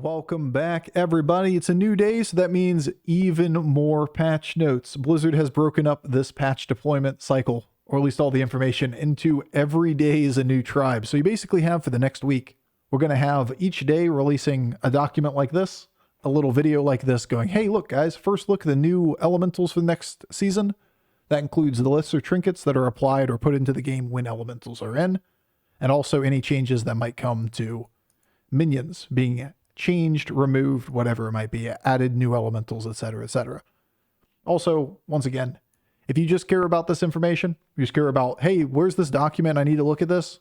Welcome back, everybody. It's a new day, so that means even more patch notes. Blizzard has broken up this patch deployment cycle, or at least all the information, into every day is a new tribe. So you basically have for the next week, we're going to have each day releasing a document like this, a little video like this going, hey, look, guys, first look at the new elementals for the next season. That includes the lists or trinkets that are applied or put into the game when elementals are in, and also any changes that might come to minions being changed, removed, whatever it might be, added new elementals, etc., etc. Also, once again, if you just care about this information, you just care about, hey, where's this document? I need to look at this.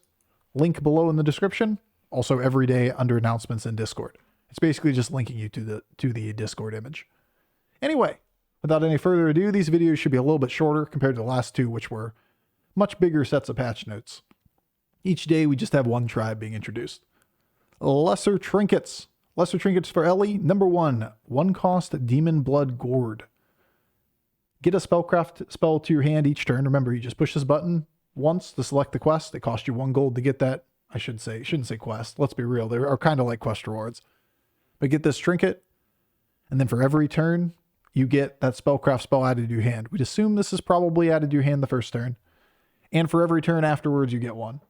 Link below in the description. Also, every day under announcements in Discord. It's basically just linking you to the Discord image. Anyway, without any further ado, these videos should be a little bit shorter compared to the last two, which were much bigger sets of patch notes. Each day, we just have one tribe being introduced. Lesser Trinkets. Lesser Trinkets for Ellie. Number 1, 1-cost Demon Blood Gourd. Get a spellcraft spell to your hand each turn. Remember, you just push this button once to select the quest. It costs you 1 gold to get that. I shouldn't say quest. Let's be real. They are kind of like quest rewards. But get this trinket, and then for every turn, you get that spellcraft spell added to your hand. We'd assume this is probably added to your hand the first turn. And for every turn afterwards, you get 1.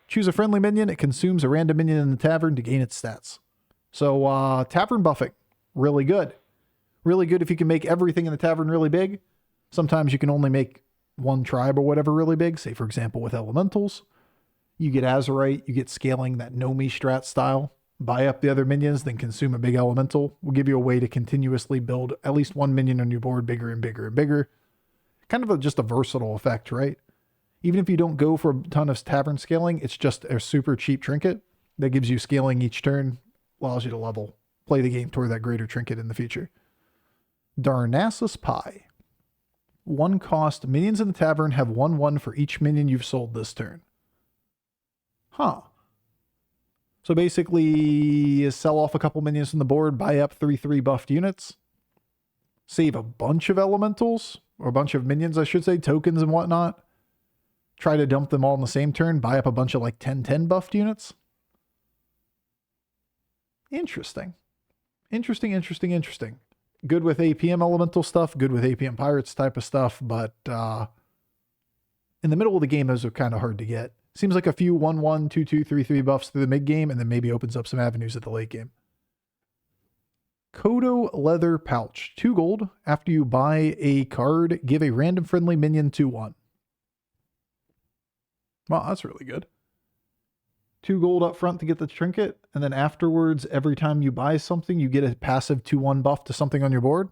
Choose a friendly minion. It consumes a random minion in the tavern to gain its stats. So tavern buffing, really good. Really good if you can make everything in the tavern really big. Sometimes you can only make one tribe or whatever really big. Say, for example, with elementals. You get Azurite, you get scaling, that NOMI strat style. Buy up the other minions, then consume a big elemental. Will give you a way to continuously build at least one minion on your board bigger and bigger and bigger. Kind of just a versatile effect, right? Even if you don't go for a ton of tavern scaling, it's just a super cheap trinket that gives you scaling each turn. Allows you to level, play the game toward that greater trinket in the future. Darnassus Pie. 1-cost. Minions in the tavern have 1/1 for each minion you've sold this turn. Huh. So basically, you sell off a couple minions from the board, buy up 3/3 buffed units, save a bunch of elementals, or a bunch of minions, I should say, tokens and whatnot. Try to dump them all in the same turn, buy up a bunch of like 10/10 buffed units. Interesting. Interesting. Good with APM elemental stuff, good with APM pirates type of stuff, but in the middle of the game, those are kind of hard to get. Seems like a few 1/1, 2/2, 3/3 buffs through the mid game, and then maybe opens up some avenues at the late game. Kodo Leather Pouch. 2 gold. After you buy a card, give a random friendly minion 2/1. Wow, that's really good. 2 gold up front to get the trinket, and then afterwards, every time you buy something, you get a passive 2/1 buff to something on your board.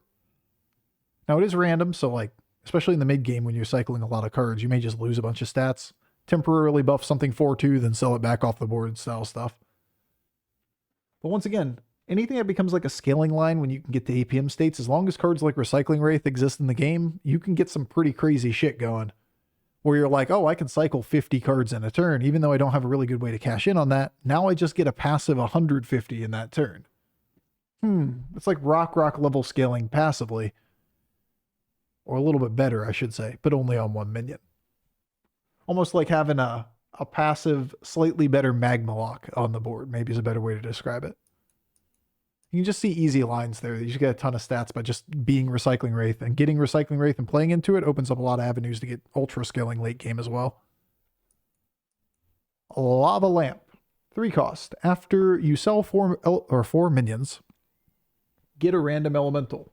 Now, it is random, so like, especially in the mid game when you're cycling a lot of cards, you may just lose a bunch of stats. Temporarily buff something 4/2, then sell it back off the board style stuff. But once again, anything that becomes like a scaling line when you can get to APM states, as long as cards like Recycling Wraith exist in the game, you can get some pretty crazy shit going. Where you're like, oh, I can cycle 50 cards in a turn, even though I don't have a really good way to cash in on that. Now I just get a passive 150 in that turn. It's like rock level scaling passively. Or a little bit better, I should say, but only on 1 minion. Almost like having a passive, slightly better magma lock on the board, maybe is a better way to describe it. You can just see easy lines there. You just get a ton of stats by just being Recycling Wraith, and getting Recycling Wraith and playing into it opens up a lot of avenues to get ultra scaling late game as well. Lava Lamp. 3 cost. After you sell 4 minions, get a random elemental.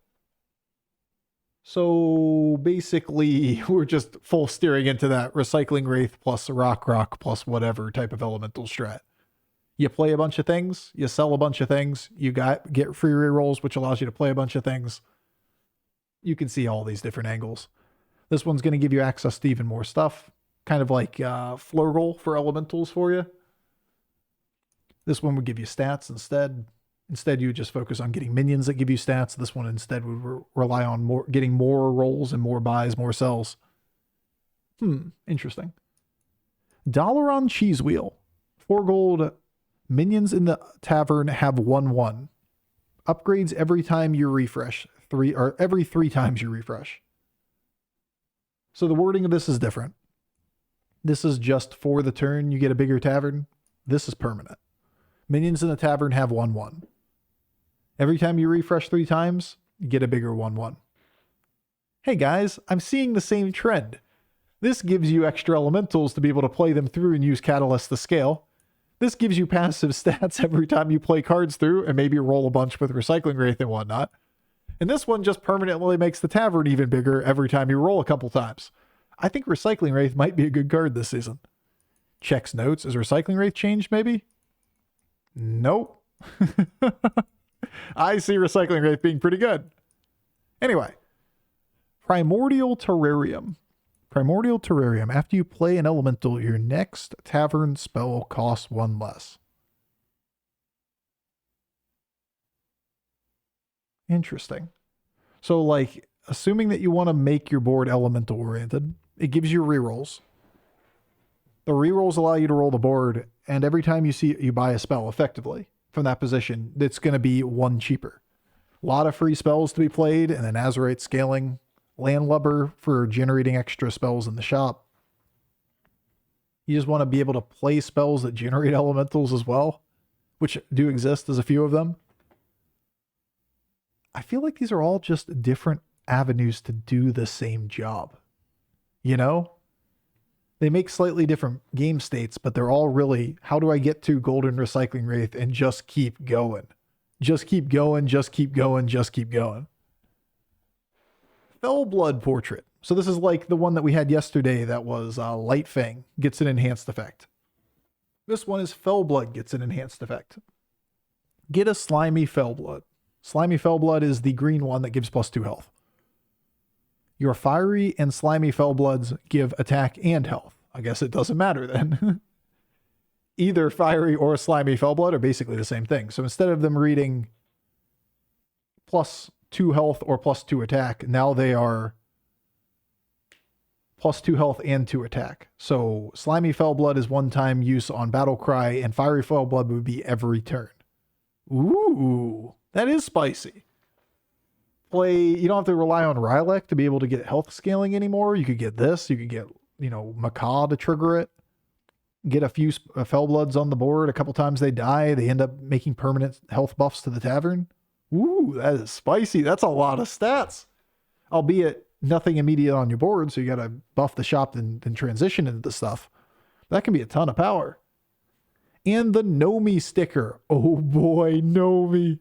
So basically, we're just full steering into that Recycling Wraith plus rock plus whatever type of elemental strat. You play a bunch of things, you sell a bunch of things, you get free rerolls, which allows you to play a bunch of things. You can see all these different angles. This one's going to give you access to even more stuff, kind of like Flurgle for elementals for you. This one would give you stats instead. Instead, you would just focus on getting minions that give you stats. This one instead would rely on getting more rolls and more buys, more sells. Interesting. Dalaran Cheese Wheel. 4 gold. Minions in the tavern have 1/1. Upgrades every time you refresh. Every 3 times you refresh. So the wording of this is different. This is just for the turn you get a bigger tavern. This is permanent. Minions in the tavern have 1/1. Every time you refresh 3 times, you get a bigger 1/1. Hey guys, I'm seeing the same trend. This gives you extra elementals to be able to play them through and use Catalyst to scale. This gives you passive stats every time you play cards through and maybe roll a bunch with Recycling Wraith and whatnot. And this one just permanently makes the Tavern even bigger every time you roll a couple times. I think Recycling Wraith might be a good card this season. Checks notes. Is Recycling Wraith changed maybe? Nope. I see Recycling Wraith being pretty good. Anyway. Primordial Terrarium. Primordial Terrarium. After you play an elemental, your next Tavern spell costs 1 less. Interesting. So, like, assuming that you want to make your board elemental oriented, it gives you rerolls. The rerolls allow you to roll the board, and every time you buy a spell effectively from that position, it's going to be 1 cheaper. A lot of free spells to be played, and then Azurite scaling, Landlubber for generating extra spells in the shop. You just want to be able to play spells that generate elementals as well, which do exist. There's a few of them. I feel like these are all just different avenues to do the same job. You know? They make slightly different game states, but they're all really, how do I get to Golden Recycling Wraith and just keep going? Just keep going, just keep going, just keep going. Fellblood Portrait. So this is like the one that we had yesterday that was Light Fang gets an enhanced effect. This one is Fellblood gets an enhanced effect. Get a Slimy Fellblood. Slimy Fellblood is the green one that gives +2 health. Your Fiery and Slimy Fellbloods give attack and health. I guess it doesn't matter then. Either Fiery or Slimy Fellblood are basically the same thing. So instead of them reading +2 health or +2 attack, now they are +2 health and 2 attack. So Slimy Fellblood is 1-time use on Battlecry, and Fiery Fellblood would be every turn. Ooh, that is spicy. You don't have to rely on Rylek to be able to get health scaling anymore. You could get this. You could get, Macaw to trigger it. Get a few Fellbloods on the board. A couple times they die. They end up making permanent health buffs to the Tavern. Ooh, that is spicy. That's a lot of stats. Albeit nothing immediate on your board, so you got to buff the shop and transition into the stuff. That can be a ton of power. And the NOMI sticker. Oh boy, NOMI.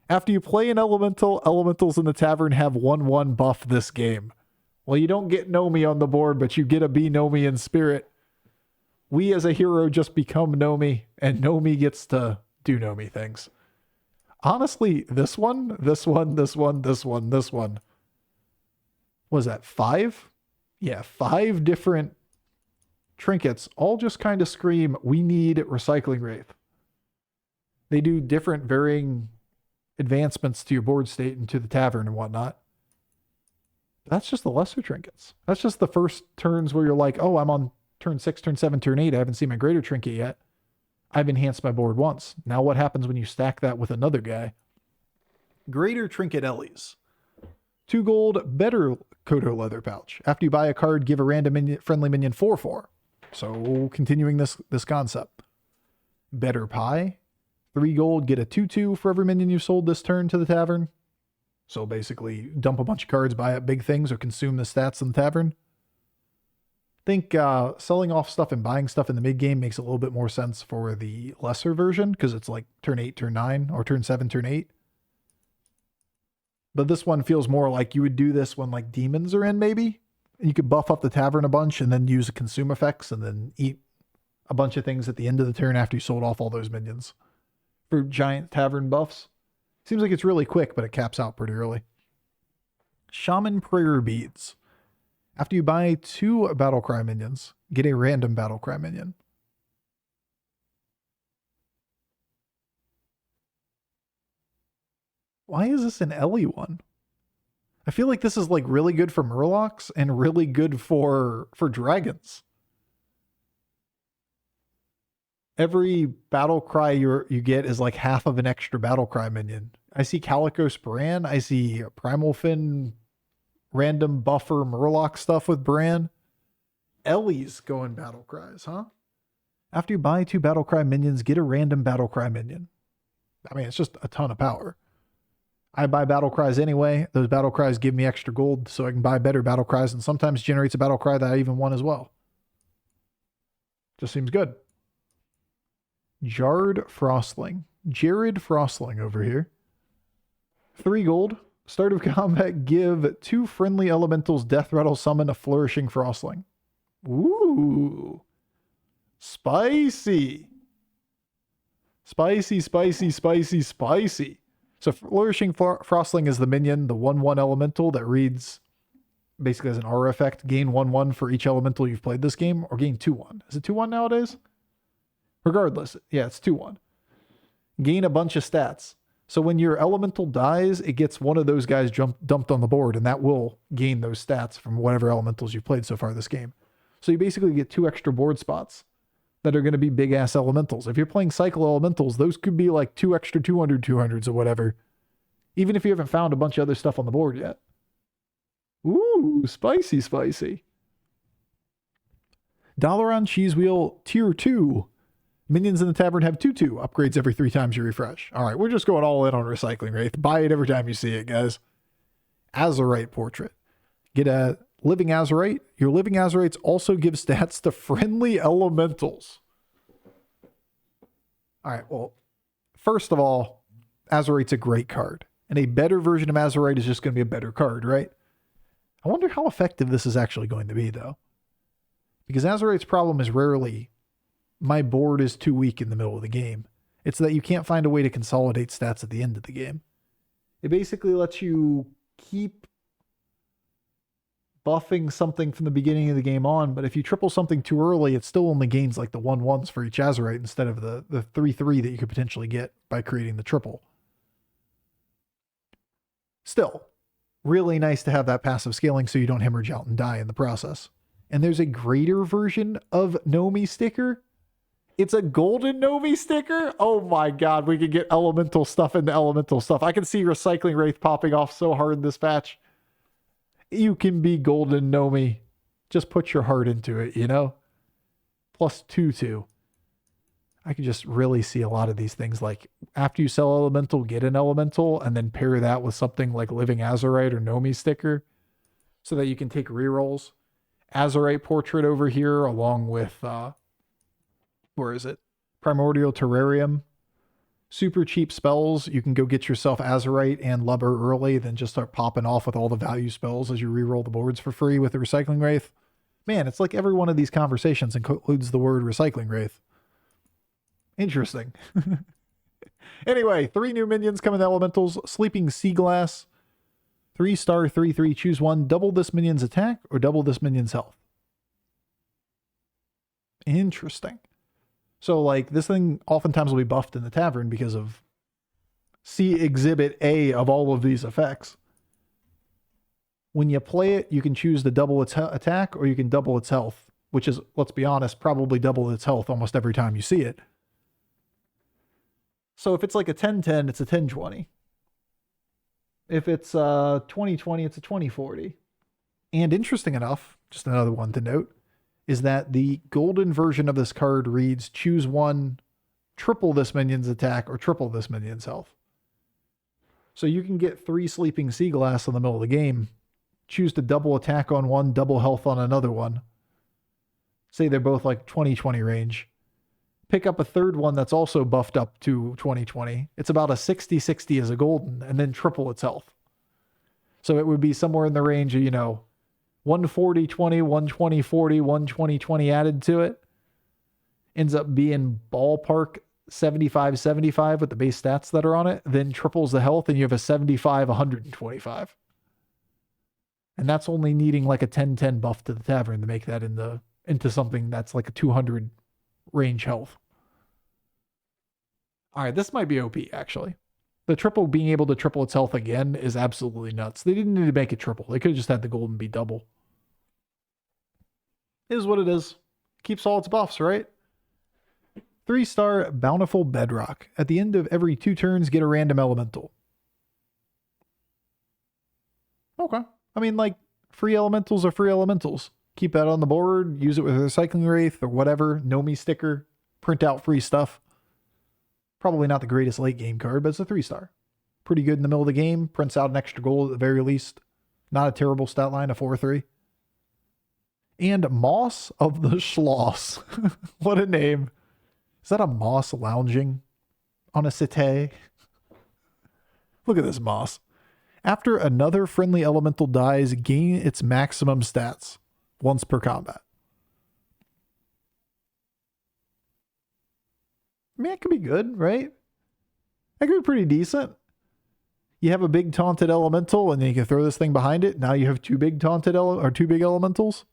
After you play an elemental, elementals in the Tavern have 1/1 buff this game. Well, you don't get NOMI on the board, but you get a be NOMI in spirit. We as a hero just become NOMI, and NOMI gets to do NOMI things. Honestly, this one. Was that 5? Yeah, 5 different trinkets, all just kind of scream, we need Recycling Wraith. They do different varying advancements to your board state and to the Tavern and whatnot. That's just the lesser trinkets. That's just the first turns where you're like, oh, I'm on turn 6, turn 7, turn 8. I haven't seen my greater trinket yet. I've enhanced my board once. Now what happens when you stack that with another guy? Greater Trinket Ellies. 2 gold, better Kodo leather pouch. After you buy a card, give a random friendly minion 4/4. So continuing this concept. Better Pie. 3 gold, get a 2/2 for every minion you sold this turn to the Tavern. So basically dump a bunch of cards, buy up big things, or consume the stats in the Tavern. Think selling off stuff and buying stuff in the mid game makes a little bit more sense for the lesser version, because it's like turn 8, turn 9, or turn 7, turn 8. But this one feels more like you would do this when like demons are in, maybe. And you could buff up the Tavern a bunch and then use the consume effects and then eat a bunch of things at the end of the turn after you sold off all those minions for giant Tavern buffs. Seems like it's really quick, but it caps out pretty early. Shaman Prayer Beads. After you buy 2 Battlecry minions, get a random Battlecry minion. Why is this an Ellie one? I feel like this is like really good for Murlocs and really good for dragons. Every Battlecry you get is like half of an extra Battlecry minion. I see Calicos Bran. I see Primal Fin random buffer Murloc stuff with Bran. Ellie's going Battlecries, huh? After you buy 2 Battlecry minions, get a random Battlecry minion. I mean, it's just a ton of power. I buy battle cries anyway. Those battle cries give me extra gold so I can buy better battle cries, and sometimes generates a battle cry that I even want as well. Just seems good. Jared Frostling over here. 3 gold. Start of combat, give 2 friendly elementals death rattle, summon a flourishing Frostling. Ooh. Spicy. Spicy, spicy, spicy, spicy. So Flourishing Frostling is the minion, the 1/1 elemental that reads basically as an aura effect. Gain 1/1 for each elemental you've played this game, or gain 2/1. Is it 2/1 nowadays? Regardless, yeah, it's 2/1. Gain a bunch of stats. So when your elemental dies, it gets one of those guys dumped on the board, and that will gain those stats from whatever elementals you've played so far this game. So you basically get 2 extra board spots that are going to be big ass elementals. If you're playing cycle elementals, those could be like 2 extra 200s or whatever. Even if you haven't found a bunch of other stuff on the board yet. Ooh, spicy, spicy. Dalaran Cheese Wheel Tier 2. Minions in the tavern have 2/2. Upgrades every 3 times you refresh. All right, we're just going all in on Recycling Wraith. Buy it every time you see it, guys. Azurite Portrait. Get a Living Azurite. Your Living Azurites also give stats to friendly elementals. All right, well, first of all, Azurite's a great card. And a better version of Azurite is just going to be a better card, right? I wonder how effective this is actually going to be, though. Because Azurite's problem is rarely, my board is too weak in the middle of the game. It's that you can't find a way to consolidate stats at the end of the game. It basically lets you keep buffing something from the beginning of the game on, but if you triple something too early, it still only gains like the 1/1s for each Azurite instead of the 3/3 that you could potentially get by creating the triple. Still, really nice to have that passive scaling so you don't hemorrhage out and die in the process. And there's a greater version of NOMI sticker. It's a golden NOMI sticker. Oh my god, we could get elemental stuff into elemental stuff. I can see Recycling Wraith popping off so hard in this patch. You can be golden NOMI. Just put your heart into it, you know? Plus 2/2. I can just really see a lot of these things. Like, after you sell elemental, get an elemental, and then pair that with something like Living Azurite or NOMI sticker so that you can take rerolls. Azurite Portrait over here, along with, where is it? Primordial Terrarium. Super cheap spells. You can go get yourself Azurite and Lubber early, then just start popping off with all the value spells as you reroll the boards for free with the Recycling Wraith. Man, it's like every one of these conversations includes the word Recycling Wraith. Interesting. Anyway, 3 new minions come in elementals. Sleeping Sea Glass. 3-star, 3/3. Choose one. Double this minion's attack or double this minion's health. Interesting. So, like, this thing oftentimes will be buffed in the tavern because of see Exhibit A of all of these effects. When you play it, you can choose to double its attack or you can double its health, which is, let's be honest, probably double its health almost every time you see it. So if it's like a 10/10, it's a 10/20. If it's 20/20, it's a 20/40. And interesting enough, just another one to note, is that the golden version of this card reads, choose one, triple this minion's attack or triple this minion's health. So you can get 3 Sleeping Sea Glass in the middle of the game, choose to double attack on one, double health on another one. Say they're both like 20/20 range. Pick up a third one that's also buffed up to 20/20. It's about a 60/60 as a golden, and then triple its health. So it would be somewhere in the range of, 140/20, 120/40, 120/20 added to it. Ends up being ballpark 75/75 with the base stats that are on it, then triples the health, and you have a 75/125. And that's only needing like a 10/10 buff to the tavern to make that into something that's like a 200 range health. All right, this might be OP, actually. The triple being able to triple its health again is absolutely nuts. They didn't need to make it triple. They could have just had the golden be double. It is what it is. Keeps all its buffs, right? 3-star Bountiful Bedrock. At the end of every 2 turns, get a random elemental. Okay. I mean, like, free elementals are free elementals. Keep that on the board, use it with a Recycling Wraith or whatever, NOMI sticker, print out free stuff. Probably not the greatest late game card, but it's a 3-star. Pretty good in the middle of the game. Prints out an extra goal at the very least. Not a terrible stat line, a 4-3. And Moss of the Schloss. What a name. Is that a Moss lounging on a cité? Look at this Moss. After another friendly elemental dies, gain its maximum stats once per combat. I mean, it could be good, right? That could be pretty decent. You have a big taunted elemental, and then you can throw this thing behind it. Now you have two big taunted two big elementals.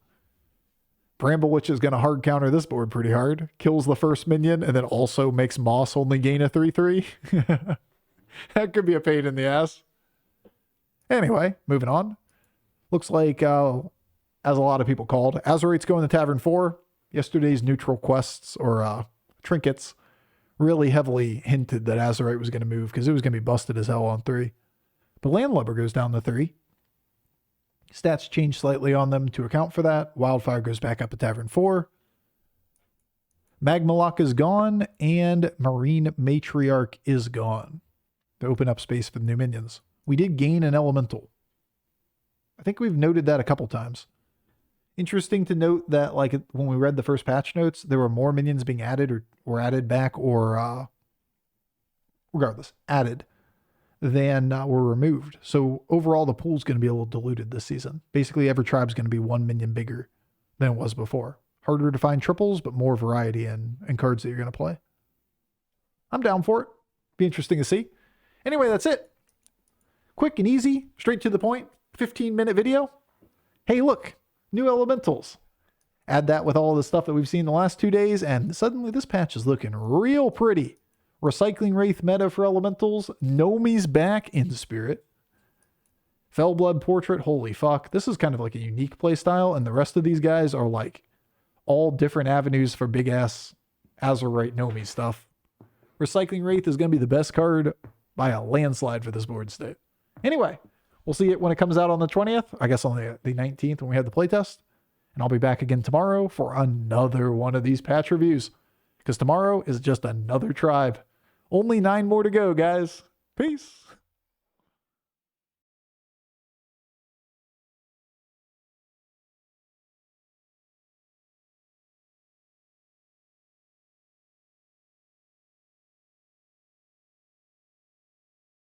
Bramble Witch is going to hard counter this board pretty hard. Kills the first minion, and then also makes Moss only gain a 3/3. That could be a pain in the ass. Anyway, moving on. Looks like, as a lot of people called, Azerite's going to Tavern 4. Yesterday's neutral quests, or trinkets, really heavily hinted that Azerite was going to move because it was going to be busted as hell on 3. But Landlubber goes down to 3. Stats change slightly on them to account for that. Wildfire goes back up at Tavern 4. Magmalock is gone, and Marine Matriarch is gone to open up space for the new minions. We did gain an elemental. I think we've noted that a couple times. Interesting to note that, like, when we read the first patch notes, there were more minions being added or added back or regardless, added than were removed. So overall, the pool's going to be a little diluted this season. Basically, every tribe's going to be one minion bigger than it was before. Harder to find triples, but more variety in cards that you're going to play. I'm down for it. Be interesting to see. Anyway, that's it. Quick and easy, straight to the point, 15-minute video. Hey, look, new elementals. Add that with all the stuff that we've seen the last 2 days, and suddenly this patch is looking real pretty. Recycling Wraith meta for elementals. NOMI's back in spirit. Fellblood Portrait, holy fuck. This is kind of like a unique playstyle, and the rest of these guys are like all different avenues for big-ass Azerite NOMI stuff. Recycling Wraith is going to be the best card by a landslide for this board state. Anyway, we'll see it when it comes out on the 20th. I guess on the 19th when we have the playtest. And I'll be back again tomorrow for another one of these patch reviews. Because tomorrow is just another tribe. Only 9 more to go, guys. Peace.